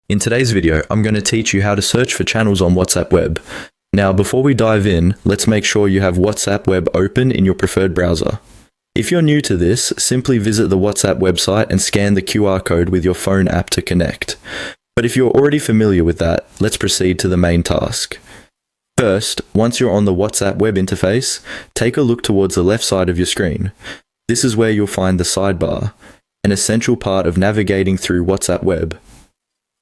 In today's video, I'm going to teach you how to search for channels on WhatsApp Web. Now, before we dive in, let's make sure you have WhatsApp Web open in your preferred browser. If you're new to this, simply visit the WhatsApp website and scan the QR code with your phone app to connect. But if you're already familiar with that, let's proceed to the main task. First, once you're on the WhatsApp web interface, take a look towards the left side of your screen. This is where you'll find the sidebar, an essential part of navigating through WhatsApp Web.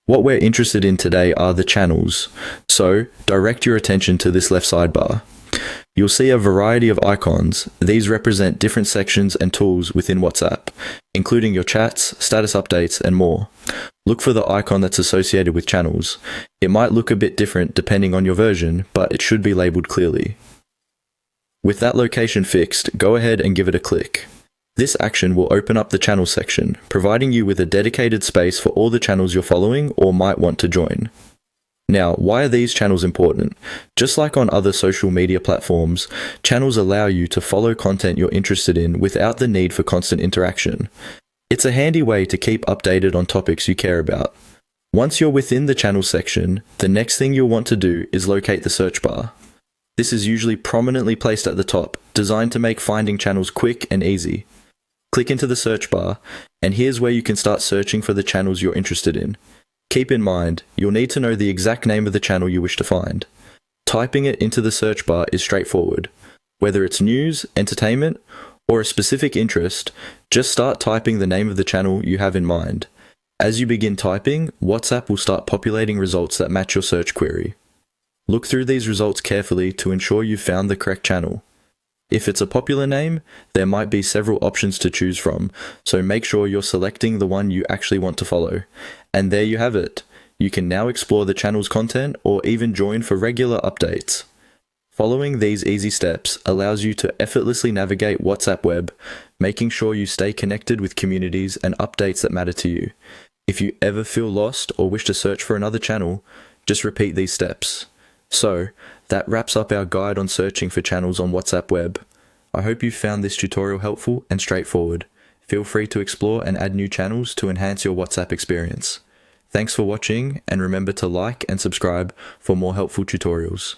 What we're interested in today are the channels, so direct your attention to this left sidebar. You'll see a variety of icons. These represent different sections and tools within WhatsApp, including your chats, status updates, and more. Look for the icon that's associated with channels. It might look a bit different depending on your version, but it should be labeled clearly. With that location fixed, go ahead and give it a click. This action will open up the channel section, providing you with a dedicated space for all the channels you're following or might want to join. Now, why are these channels important? Just like on other social media platforms, channels allow you to follow content you're interested in without the need for constant interaction. It's a handy way to keep updated on topics you care about. Once you're within the channel section, the next thing you'll want to do is locate the search bar. This is usually prominently placed at the top, designed to make finding channels quick and easy. Click into the search bar, and here's where you can start searching for the channels you're interested in. Keep in mind, you'll need to know the exact name of the channel you wish to find. Typing it into the search bar is straightforward. Whether it's news, entertainment, or a specific interest, just start typing the name of the channel you have in mind. As you begin typing, WhatsApp will start populating results that match your search query. Look through these results carefully to ensure you've found the correct channel. If it's a popular name, there might be several options to choose from, so make sure you're selecting the one you actually want to follow. And there you have it. You can now explore the channel's content or even join for regular updates. Following these easy steps allows you to effortlessly navigate WhatsApp Web, making sure you stay connected with communities and updates that matter to you. If you ever feel lost or wish to search for another channel, just repeat these steps. So, that wraps up our guide on searching for channels on WhatsApp Web. I hope you found this tutorial helpful and straightforward. Feel free to explore and add new channels to enhance your WhatsApp experience. Thanks for watching, and remember to like and subscribe for more helpful tutorials.